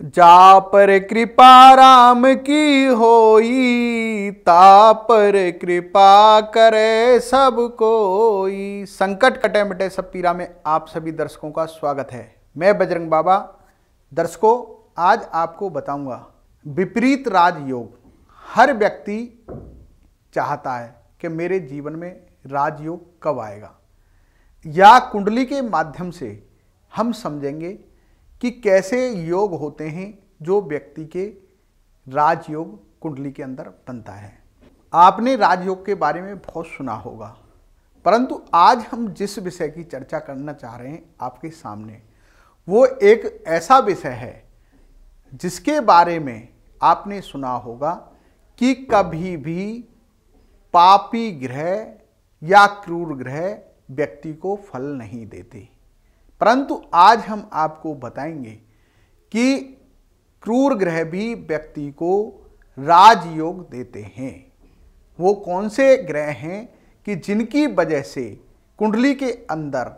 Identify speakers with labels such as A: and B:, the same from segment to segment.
A: जा पर कृपा राम की होई, ता पर कृपा करे सब कोई। संकट कटे मिटे सब पीरा में आप सभी दर्शकों का स्वागत है। मैं बजरंग बाबा। दर्शकों, आज आपको बताऊंगा विपरीत राजयोग। हर व्यक्ति चाहता है कि मेरे जीवन में राजयोग कब आएगा, या कुंडली के माध्यम से हम समझेंगे कि कैसे योग होते हैं जो व्यक्ति के राजयोग कुंडली के अंदर बनता है। आपने राजयोग के बारे में बहुत सुना होगा, परंतु आज हम जिस विषय की चर्चा करना चाह रहे हैं आपके सामने, वो एक ऐसा विषय है जिसके बारे में आपने सुना होगा कि कभी भी पापी ग्रह या क्रूर ग्रह व्यक्ति को फल नहीं देते। परंतु आज हम आपको बताएंगे कि क्रूर ग्रह भी व्यक्ति को राजयोग देते हैं। वो कौन से ग्रह हैं कि जिनकी वजह से कुंडली के अंदर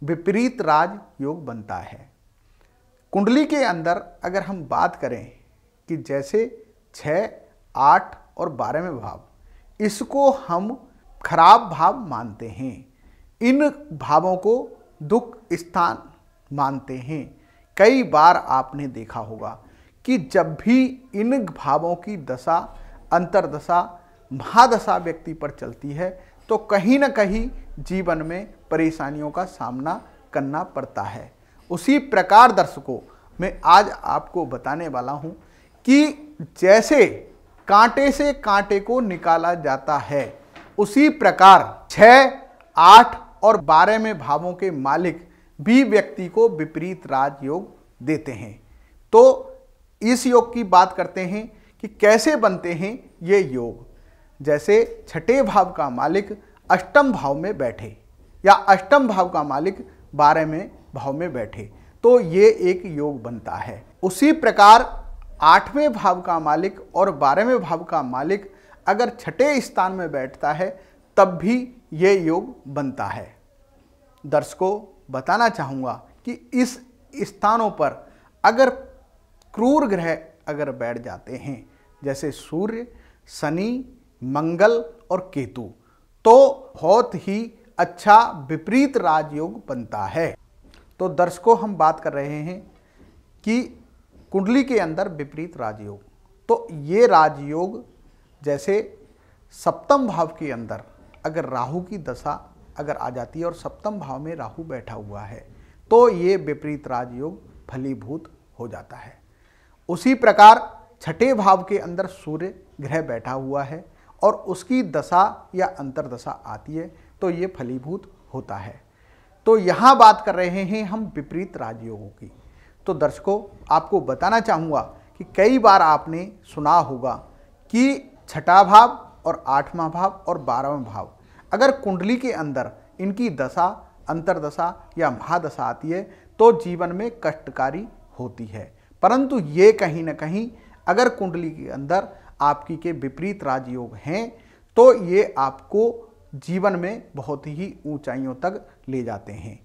A: विपरीत राजयोग बनता है। कुंडली के अंदर अगर हम बात करें कि जैसे 6, 8 और 12वें भाव, इसको हम खराब भाव मानते हैं। इन भावों को दुख स्थान मानते हैं। कई बार आपने देखा होगा कि जब भी इन भावों की दशा, अंतरदशा, महादशा व्यक्ति पर चलती है तो कहीं ना कहीं जीवन में परेशानियों का सामना करना पड़ता है। उसी प्रकार दर्शकों, मैं आज आपको बताने वाला हूं कि जैसे कांटे से कांटे को निकाला जाता है, उसी प्रकार 6, 8 और 12वें भावों के मालिक भी व्यक्ति को विपरीत राजयोग देते हैं। तो इस योग की बात करते हैं कि कैसे बनते हैं ये योग। जैसे 6ठे भाव का मालिक अष्टम भाव में बैठे या अष्टम भाव का मालिक 12वें भाव में बैठे तो ये एक योग बनता है। उसी प्रकार 8वें भाव का मालिक और 12वें भाव का मालिक अगर 6ठे स्थान में बैठता है तब भी ये योग बनता है। दर्शकों, बताना चाहूँगा कि इस स्थानों पर अगर क्रूर ग्रह अगर बैठ जाते हैं, जैसे सूर्य, शनि, मंगल और केतु, तो बहुत ही अच्छा विपरीत राजयोग बनता है। तो दर्शकों, हम बात कर रहे हैं कि कुंडली के अंदर विपरीत राजयोग। तो ये राजयोग जैसे सप्तम भाव के अंदर अगर राहु की दशा अगर आ जाती है और सप्तम भाव में राहु बैठा हुआ है तो ये विपरीत राजयोग फलीभूत हो जाता है। उसी प्रकार 6ठे भाव के अंदर सूर्य ग्रह बैठा हुआ है और उसकी दशा या अंतरदशा आती है तो ये फलीभूत होता है। तो यहाँ बात कर रहे हैं हम विपरीत राजयोगों की। तो दर्शकों, आपको बताना चाहूँगा कि कई बार आपने सुना होगा कि 6ठा भाव और 8वां भाव और 12वां भाव अगर कुंडली के अंदर इनकी दशा, अंतरदशा या महादशा आती है तो जीवन में कष्टकारी होती है। परंतु ये कहीं ना कहीं अगर कुंडली के अंदर आपकी के विपरीत राजयोग हैं तो ये आपको जीवन में बहुत ही ऊंचाइयों तक ले जाते हैं,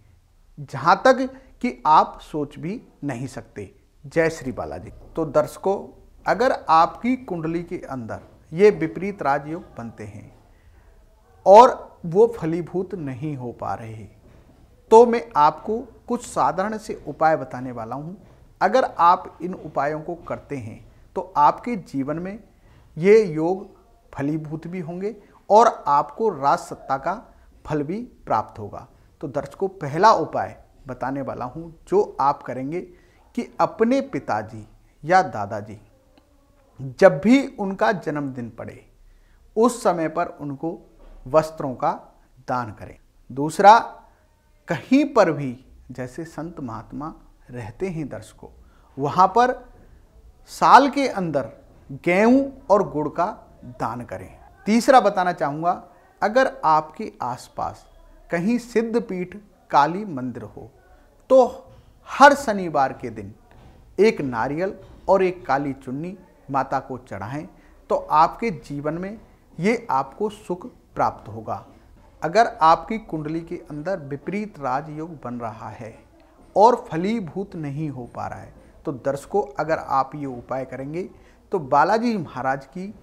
A: जहाँ तक कि आप सोच भी नहीं सकते। जय श्री बालाजी। तो दर्शकों, अगर आपकी कुंडली के अंदर ये विपरीत राजयोग बनते हैं और वो फलीभूत नहीं हो पा रहे तो मैं आपको कुछ साधारण से उपाय बताने वाला हूँ। अगर आप इन उपायों को करते हैं तो आपके जीवन में ये योग फलीभूत भी होंगे और आपको राज सत्ता का फल भी प्राप्त होगा। तो दर्शकों, पहला उपाय बताने वाला हूँ जो आप करेंगे कि अपने पिताजी या दादाजी जब भी उनका जन्मदिन पड़े उस समय पर उनको वस्त्रों का दान करें। दूसरा, कहीं पर भी जैसे संत महात्मा रहते हैं दर्शकों, वहाँ पर साल के अंदर गेहूं और गुड़ का दान करें। तीसरा बताना चाहूँगा, अगर आपके आसपास कहीं सिद्धपीठ काली मंदिर हो तो हर शनिवार के दिन एक नारियल और एक काली चुन्नी माता को चढ़ाएं तो आपके जीवन में ये आपको सुख प्राप्त होगा। अगर आपकी कुंडली के अंदर विपरीत राजयोग बन रहा है और फलीभूत नहीं हो पा रहा है तो दर्शकों, अगर आप ये उपाय करेंगे तो बालाजी महाराज की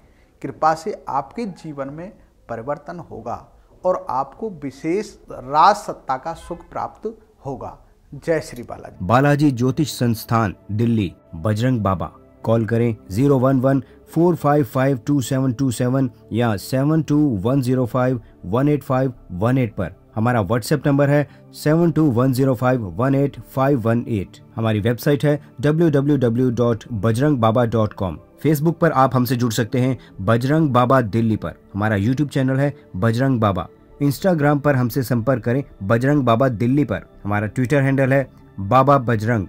A: कृपा से आपके जीवन में परिवर्तन होगा और आपको विशेष राज सत्ता का सुख प्राप्त होगा। जय श्री बालाजी।
B: बालाजी ज्योतिष संस्थान दिल्ली, बजरंग बाबा। कॉल करें 011-455-2727 या 7210518518 पर। हमारा व्हाट्सएप नंबर है 7210518518। हमारी वेबसाइट है www.bajrangbaba.com। फेसबुक पर आप हमसे जुड़ सकते हैं बजरंग बाबा दिल्ली पर। हमारा यूट्यूब चैनल है बजरंग बाबा। इंस्टाग्राम पर हमसे संपर्क करें बजरंग बाबा दिल्ली पर। हमारा ट्विटर हैंडल है बाबा बजरंग।